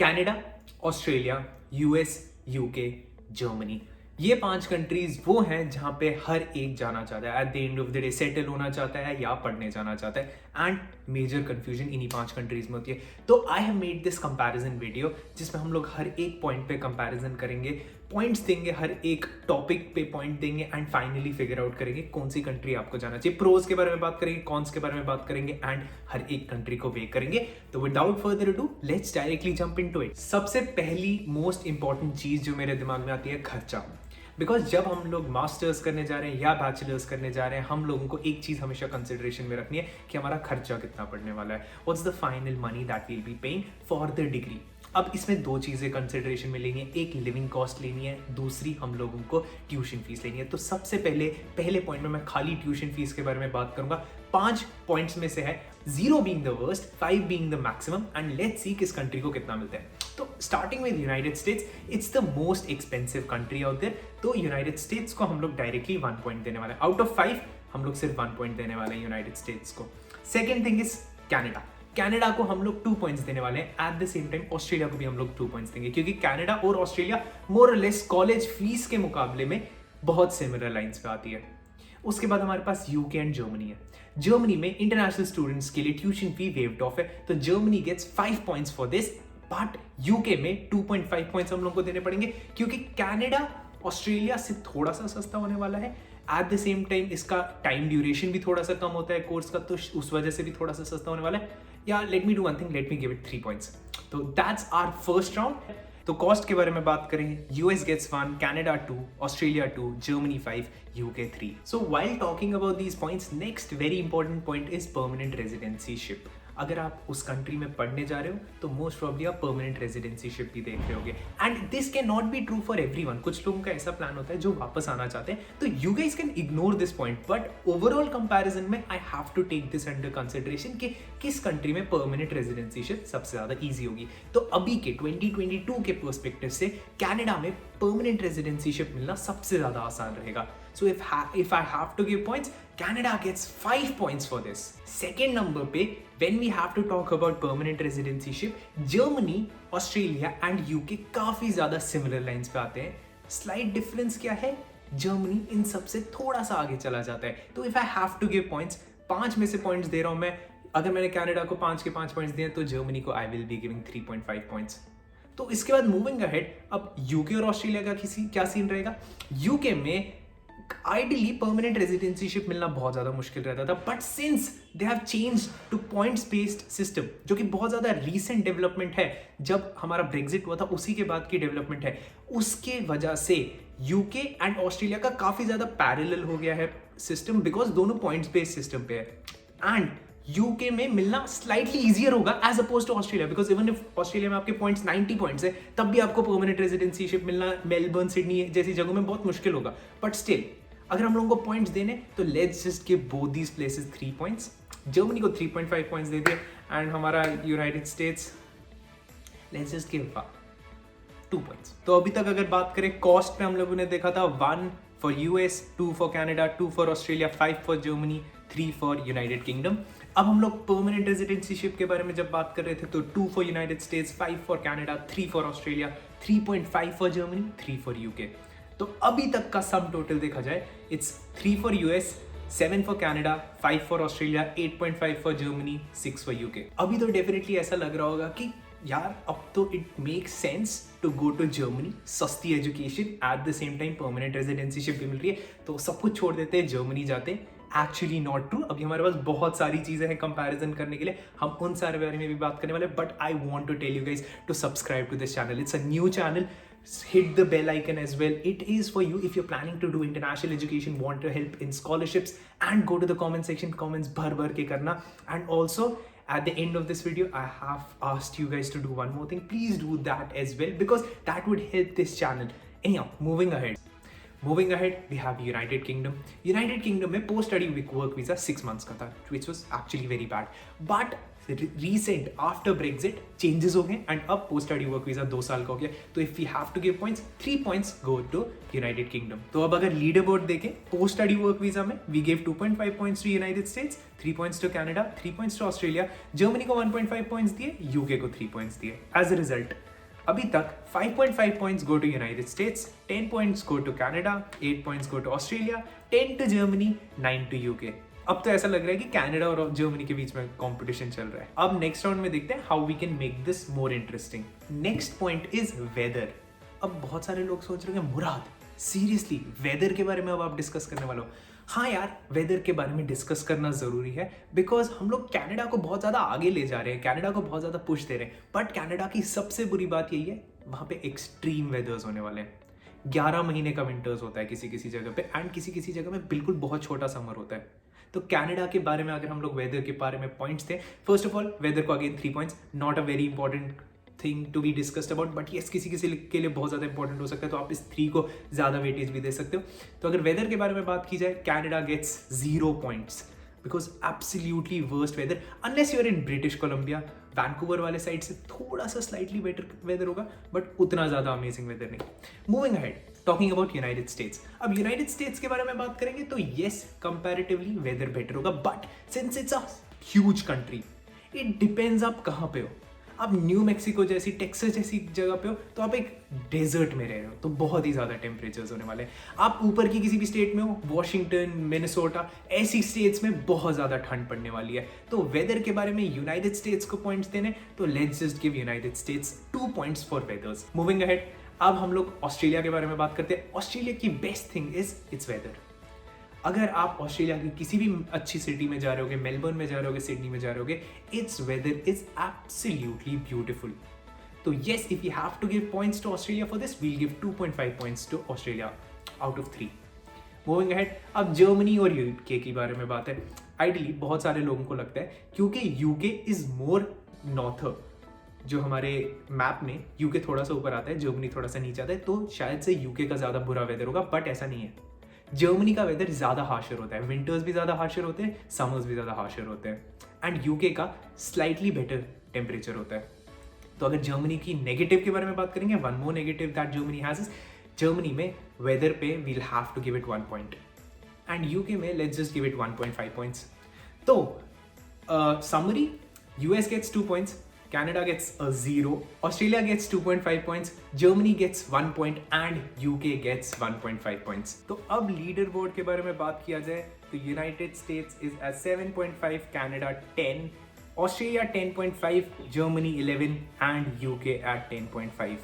Canada, Australia, US, UK, Germany. ये 5 countries वो हैं जहां पे हर एक जाना चाहता है, at the end of the day settle होना चाहता है या पढ़ने जाना चाहता है। एंड मेजर कंफ्यूजन इन्हीं 5 कंट्रीज में होती है। तो I have made this comparison video जिसमें हम लोग हर एक पॉइंट पे कंपैरिजन करेंगे, पॉइंट्स देंगे, हर एक टॉपिक पे पॉइंट देंगे एंड फाइनली फिगर आउट करेंगे कौन सी कंट्री आपको जाना चाहिए। प्रोज के बारे में बात करेंगे, कॉन्स के बारे में बात करेंगे एंड हर एक कंट्री को वे करेंगे। तो without further ado let's directly jump into it. सबसे पहली मोस्ट इंपॉर्टेंट चीज जो मेरे दिमाग में आती है, खर्चा। बिकॉज जब हम लोग मास्टर्स करने जा रहे हैं या बैचलर्स करने जा रहे हैं, हम लोगों को एक चीज हमेशा कंसिडरेशन में रखनी है कि हमारा खर्चा कितना पड़ने वाला है। What's the final money that will be paying for the degree. अब इसमें 2 चीजें कंसिडरेशन में लेनी है, एक लिविंग कॉस्ट लेनी है, दूसरी हम लोगों को ट्यूशन फीस लेनी है। तो सबसे पहले पॉइंट में मैं खाली ट्यूशन फीस के बारे में बात करूंगा। 5 पॉइंट्स में से है 0 being the worst, 5 being the maximum and let's see किस कंट्री को कितना मिलता है। तो starting with United States, it's the most expensive country out there. तो यूनाइटेड स्टेट्स को हम लोग डायरेक्टली 1 पॉइंट देने वाले हैं। आउट ऑफ 5 हम लोग सिर्फ 1 पॉइंट देने वाले हैं यूनाइटेड स्टेट्स को। Second thing is Canada. Canada को हम लोग 2 पॉइंट्स देने वाले हैं। Eight the same time Australia को भी हम लोग 2 पॉइंट्स देंगे, क्योंकि कनाडा और ऑस्ट्रेलिया मोर और लेस कॉलेज फीस के मुकाबले में बहुत सिमिलर लाइंस पे आती है। उसके बाद हमारे पास यूके एंड जर्मनी है। जर्मनी में इंटरनेशनल स्टूडेंट्स के लिए ट्यूशन फी वेव्ड ऑफ है, तो Germany gets 5 points for this. But UK में 2.5 पॉइंट्स हम लोग को देने पड़ेंगे, क्योंकि कनाडा ऑस्ट्रेलिया से थोड़ा सा सस्ता होने वाला है। एट द सेम टाइम इसका टाइम ड्यूरेशन भी थोड़ा सा कम होता है कोर्स का, तो उस वजह से भी थोड़ा सा सस्ता होने वाला है। या let me do one thing, let me give it 3 points. तो दैट्स आवर फर्स्ट राउंड। तो कॉस्ट के बारे में बात करें, US gets 1, Canada 2, Australia 2, Germany 5, UK 3। So while talking about these points, next very important point is permanent residencyship. अगर आप उस कंट्री में पढ़ने जा रहे हो तो मोस्ट प्रॉब्ली आप परमानेंट रेजिडेंसीशिप भी देख रहे होगे। And this can not be true for everyone. कुछ लोगों का ऐसा प्लान होता है जो वापस आना चाहते हैं, तो you guys can ignore this point. But overall comparison में I have to take this under consideration कि किस कंट्री में परमानेंट रेजिडेंसीशिप सबसे ज्यादा ईजी होगी। तो अभी के 2022 के पर्सपेक्टिव से कनाडा में परमानेंट रेजिडेंसीशिप मिलना सबसे ज्यादा आसान रहेगा। So if I have to give points, Canada gets 5 points for this. Second number पे when we have to talk about permanent residencyship, Germany, Australia and UK काफी ज्यादा similar lines पे आते हैं। Slight difference क्या है? Germany इन सब से थोड़ा सा आगे चला जाता है। तो if I have to give points, 5 में से points दे रहा हूं मैं। अगर मैंने कनाडा को 5 के 5 points दिए तो जर्मनी को I will be giving 3.5 points. तो इसके बाद मूविंग अहेड, अब यूके और ऑस्ट्रेलिया का क्या सीन रहेगा। यूके में आइडियली परमानेंट रेजिडेंसीशिप मिलना बहुत ज्यादा मुश्किल रहता था, but since they have changed two points based system, जो कि बहुत ज्यादा रीसेंट डेवलपमेंट है, जब हमारा ब्रेक्जिट हुआ था उसी के बाद की डेवलपमेंट है, उसके वजह से यूके एंड ऑस्ट्रेलिया का काफी ज्यादा पैरेलल हो गया है सिस्टम, बिकॉज दोनों पॉइंट्स बेस्ड सिस्टम पे है। एंड यूके में मिलना स्लाइटली इजियर होगा as opposed to Australia, because even if Australia में आपके पॉइंट्स 90 पॉइंट्स है, तब भी आपको परमानेंट रेजिडेंसीशिप मिलना मेलबर्न, सिडनी जैसी जगहों में बहुत मुश्किल होगा। बट स्टिल अगर हम लोगों को पॉइंट्स देने तो let's just give both these places 3 points. Germany को 3.5 पॉइंट्स दे दिए एंड हमारा United states let's just give 2 points. तो अभी तक अगर बात करें कॉस्ट पे, हम लोगों ने देखा था 1 for US, 2 for Canada, 2 for Australia, 5 for Germany, 3 for United kingdom. अब हम लोग परमानेंट रेजिडेंसीशिप के बारे में जब बात कर रहे थे तो 2 for United states, 5 for Canada, 3 for Australia, 3.5 for Germany, 3 for UK. तो अभी तक का सम टोटल देखा जाए, it's 3 for US, 7 for Canada, 5 for Australia, 8.5 for Germany, 6 for UK. अभी तो डेफिनेटली ऐसा लग रहा होगा कि यार अब तो it makes sense to go to Germany, सस्ती education, at the same time permanent residencyship भी मिल रही है, तो सब कुछ छोड़ देते हैं, जर्मनी जाते हैं। Actually not true. अभी हमारे पास बहुत सारी चीजें हैं कंपैरिजन करने के लिए, हम उन सारे बारे में भी बात करने वाले, but I want to tell you guys to subscribe to this channel. It's a new channel. Hit the bell icon as well. It is for you if you're planning to do international education, want to help in scholarships, and go to the comment section, comments भर के करना. And also at the end of this video I have asked you guys to do one more thing. Please do that as well, because that would help this channel. Anyhow, moving ahead, we have United Kingdom. United Kingdom में post study work visa 6 months का था, which was actually very bad. But recent after Brexit changes हो गए and अब post study work visa 2 साल का हो गया. तो if we have to give points, 3 points go to United Kingdom. तो अब अगर लीडर बोर्ड देखें पोस्ट स्टडी वर्क वीजा में we give 2.5 points to United States, 3 points to Canada, 3 points to Australia, Germany को 1.5 पॉइंट्स दिए, UK को 3 points दिए. As a result अभी तक 5.5 points go to United States, 10 points go to Canada, 8 points go to Australia, 10 to Germany, 9 to UK. अब तो ऐसा लग रहा है कि कनाडा और जर्मनी के बीच में कंपटीशन चल रहा है. अब नेक्स्ट राउंड में देखते हैं how we can make this more interesting. Next point is weather. अब बहुत सारे लोग सोच रहे हैं मुराद सीरियसली वेदर के बारे में अब आप डिस्कस करने वाले हो. हाँ यार, वेदर के बारे में डिस्कस करना जरूरी है बिकॉज हम लोग कनाडा को बहुत ज्यादा आगे ले जा रहे हैं, कनाडा को बहुत ज्यादा पुश दे रहे हैं. बट कनाडा की सबसे बुरी बात यही है वहां पे एक्सट्रीम वेदर्स होने वाले हैं. 11 महीने का विंटर्स होता है किसी किसी जगह पे एंड किसी किसी जगह में बिल्कुल बहुत छोटा समर होता है. तो कनाडा के बारे में अगर हम लोग वेदर के बारे में पॉइंट्स थे, फर्स्ट ऑफ ऑल वेदर को again 3 points, not a very important thing to be discussed about, but yes किसी किसी के लिए बहुत ज़्यादा इंपॉर्टेंट हो सकता है, तो आप इस 3 को ज़्यादा वेटेज भी दे सकते हो. तो अगर वेदर के बारे में बात की जाए, Canada gets 0 points because absolutely worst weather unless you are in British Columbia. Vancouver वाले साइड से थोड़ा सा स्लाइटली बेटर वेदर होगा बट उतना ज़्यादा अमेजिंग वेदर नहीं. Moving ahead, talking about United States. अब यूनाइटेड स्टेट्स के बारे में बात करेंगे तो येस कंपैरेटिवली वेदर बेटर होगा, but since it's a huge country it depends आप कहाँ पे हो. आप न्यू मैक्सिको जैसी, टेक्सास जैसी जगह पे हो तो आप एक डेजर्ट में रह रहे हो तो बहुत ही ज़्यादा टेम्परेचर्स होने वाले हैं. आप ऊपर की किसी भी स्टेट में हो, वॉशिंगटन, मिनेसोटा, ऐसी स्टेट्स में बहुत ज़्यादा ठंड पड़ने वाली है. तो वेदर के बारे में यूनाइटेड स्टेट्स को पॉइंट्स देने तो let's just give United states 2 points for वेदर्स. Moving ahead, अब हम लोग ऑस्ट्रेलिया के बारे में बात करते हैं. ऑस्ट्रेलिया की best thing is its weather. अगर आप ऑस्ट्रेलिया की किसी भी अच्छी सिटी में जा रहे होगे, मेलबर्न में जा रहे होगे, सिडनी में जा रहे होगे, it's weather is absolutely beautiful. तो yes, if you have to give points to Australia for this, we'll give 2.5 points to Australia out of 3. Moving ahead, अब जर्मनी और यूके के बारे में बात है. आइडियली बहुत सारे लोगों को लगता है क्योंकि यूके इज मोर नॉर्थर, जो हमारे मैप में यूके थोड़ा सा ऊपर आता है, जर्मनी थोड़ा सा नीचे आता है, तो शायद से यूके का ज़्यादा बुरा वेदर होगा, बट ऐसा नहीं है. जर्मनी का वेदर ज़्यादा हार्शर होता है, विंटर्स भी ज़्यादा हार्शर होते हैं, समर्स भी ज़्यादा हार्शर होते हैं, एंड यूके का स्लाइटली बेटर टेम्परेचर होता है. तो अगर जर्मनी की नेगेटिव के बारे में बात करेंगे, one more negative that Germany has is Germany में वेदर पे we'll have to give it 1 point and UK में let's just give it 1.5 points. तो summary, US gets 2 points, Canada gets a 0, Australia gets 2.5 points, Germany gets 1 point and UK gets 1.5 points. तो अब leader board के बारे में बात किया जाए तो United States is at 7.5, Canada 10, Australia 10.5, Germany 11 and UK at 10.5.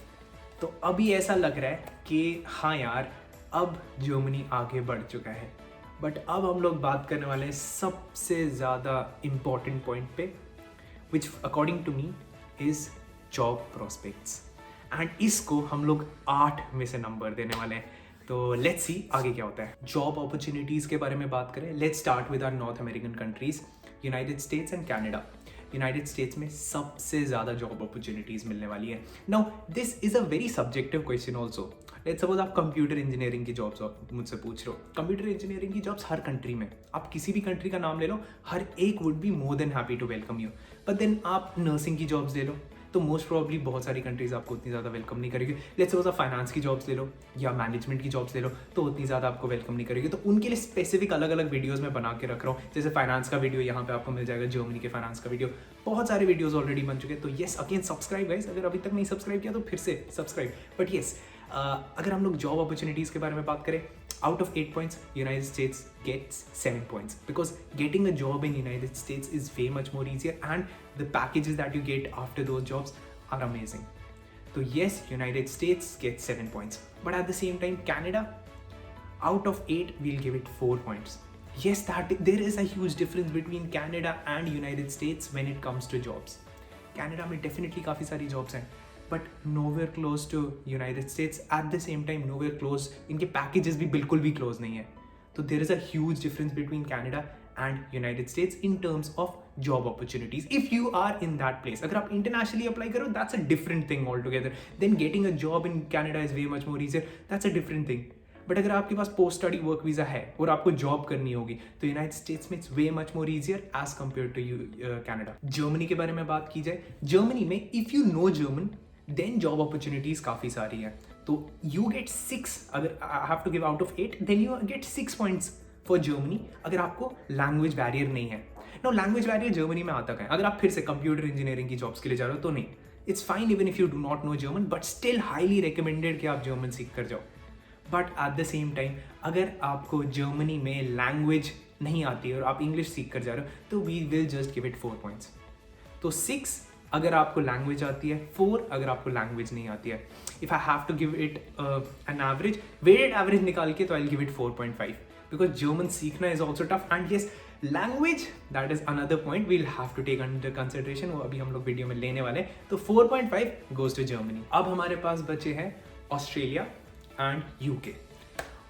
तो अभी ऐसा लग रहा है कि हाँ यार अब जर्मनी आगे बढ़ चुका है, बट अब हम लोग बात करने वाले हैं सबसे ज़्यादा इम्पॉर्टेंट पॉइंट पे, which according to me is job prospects, and इसको हम लोग 8 में से नंबर देने वाले हैं. तो लेट्स सी आगे क्या होता है. जॉब अपॉर्चुनिटीज़ के बारे में बात करें, let's start with our North American countries, United States and Canada. United States में सबसे ज़्यादा जॉब अपॉर्चुनिटीज़ मिलने वाली है. Now this is a very subjective question also. Let's suppose आप कंप्यूटर इंजीनियरिंग की जॉब्स मुझसे पूछ रहे हो. कंप्यूटर इंजीनियरिंग की जॉब्स हर कंट्री में, आप किसी भी कंट्री का नाम ले लो, हर एक would be more than happy to welcome you. But then आप नर्सिंग की जॉब्स ले लो तो मोस्ट प्रॉब्ली बहुत सारी कंट्रीज आपको उतनी ज़्यादा वेलकम नहीं करेगी. लेट्स सपोज आप फाइनेंस की जॉब्स ले लो या मैनेजमेंट की जॉब्स ले लो तो उतनी ज़्यादा आपको वेलकम नहीं करेगी. तो उनके लिए स्पेसिफिक अलग अलग वीडियोज़ मैं बना के रख रहा हूँ. जैसे फाइनेंस का वीडियो यहाँ पे आपको मिल जाएगा, जर्मनी के फाइनेंस का वीडियो, बहुत सारे वीडियोज़ ऑलरेडी बन चुके हैं. तो येस अगेन सब्सक्राइब गाइस, अगर अभी तक नहीं सब्सक्राइब किया तो फिर से सब्सक्राइब. बट येस अगर हम लोग जॉब अपॉर्चुनिटीज़ के बारे में बात करें, out of 8 points, United States gets 7 points because getting a job in United States is way much more easier and the packages that you get after those jobs are amazing. So yes, United States gets 7 points, but at the same time, Canada, out of 8, we'll give it 4 points. Yes, that there is a huge difference between Canada and United States when it comes to jobs. Canada में definitely काफ़ी सारी jobs हैं, but nowhere close to United States. At the same time, nowhere close, इनके packages भी बिल्कुल भी close नहीं है. तो there is a huge difference between Canada and United States in terms of job opportunities. If you are in that place, अगर आप internationally apply करो, that's a different thing altogether. Then getting a job in Canada is way much more easier. That's a different thing. But अगर आपके पास post study work visa है और आपको job करनी होगी तो यूनाइटेड स्टेट्स में it's way much more easier as compare to Canada. Germany के बारे में बात की जाए, जर्मनी में if you know German then job opportunities काफ़ी सारी हैं। तो यू गेट 6, अगर I have to give out of 8 then you get 6 points for Germany अगर आपको लैंग्वेज बैरियर नहीं है। नो, लैंग्वेज बैरियर जर्मनी में आता है, अगर आप फिर से कंप्यूटर इंजीनियरिंग की जॉब्स के लिए जा रहे हो तो नहीं, it's fine even if you do not know German, but still highly recommended कि आप जर्मन सीख कर जाओ। But at the same time अगर आपको जर्मनी में लैंग्वेज नहीं आती है और आप इंग्लिश सीख कर जा रहे हो तो we will just give it 4 points. तो 6 अगर आपको लैंग्वेज आती है, 4 अगर आपको लैंग्वेज नहीं आती है। If I have to give it an average, weighted average निकाल के, तो I will give it 4.5 because German सीखना is also tough and yes language that is another point we'll have to take under consideration, वो अभी हम लोग video में लेने वाले हैं। तो 4.5 गोज टू जर्मनी। अब हमारे पास बचे हैं ऑस्ट्रेलिया एंड यूके।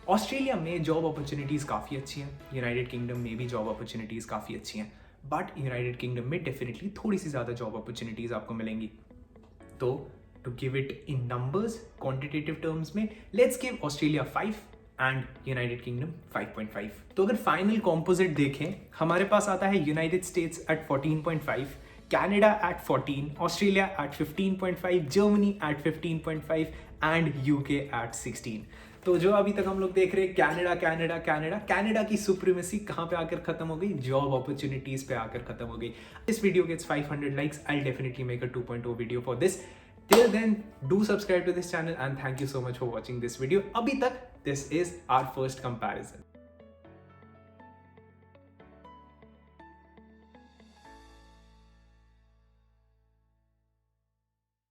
ऑस्ट्रेलिया में जॉब अपॉर्चुनिटीज़ काफ़ी अच्छी हैं, यूनाइटेड किंगडम में भी जॉब अपॉर्चुनिटीज़ काफ़ी अच्छी हैं, बट यूनाइटेड किंगडम में डेफिनेटली थोड़ी सी ज़्यादा जॉब अपॉर्चुनिटीज़ आपको मिलेंगी। तो to give it in numbers, quantitative terms में, let's give Australia 5 and United Kingdom 5.5। तो अगर फाइनल कॉम्पोजिट देखें, हमारे पास आता है United States at 14.5, Canada at 14, Australia at 15.5, Germany at 15.5 and UK at 16। तो जो अभी तक हम लोग देख रहे हैं कैनेडा की सुप्रीमेसी कहाँ पे आकर खत्म हो गई, जॉब अपॉर्चुनिटीज पे आकर खत्म हो गई। This video gets 500 likes, I'll definitely make a 2.0 video for this. Till then, do subscribe to this channel and thank you so much for watching this video. अभी तक this is our first comparison.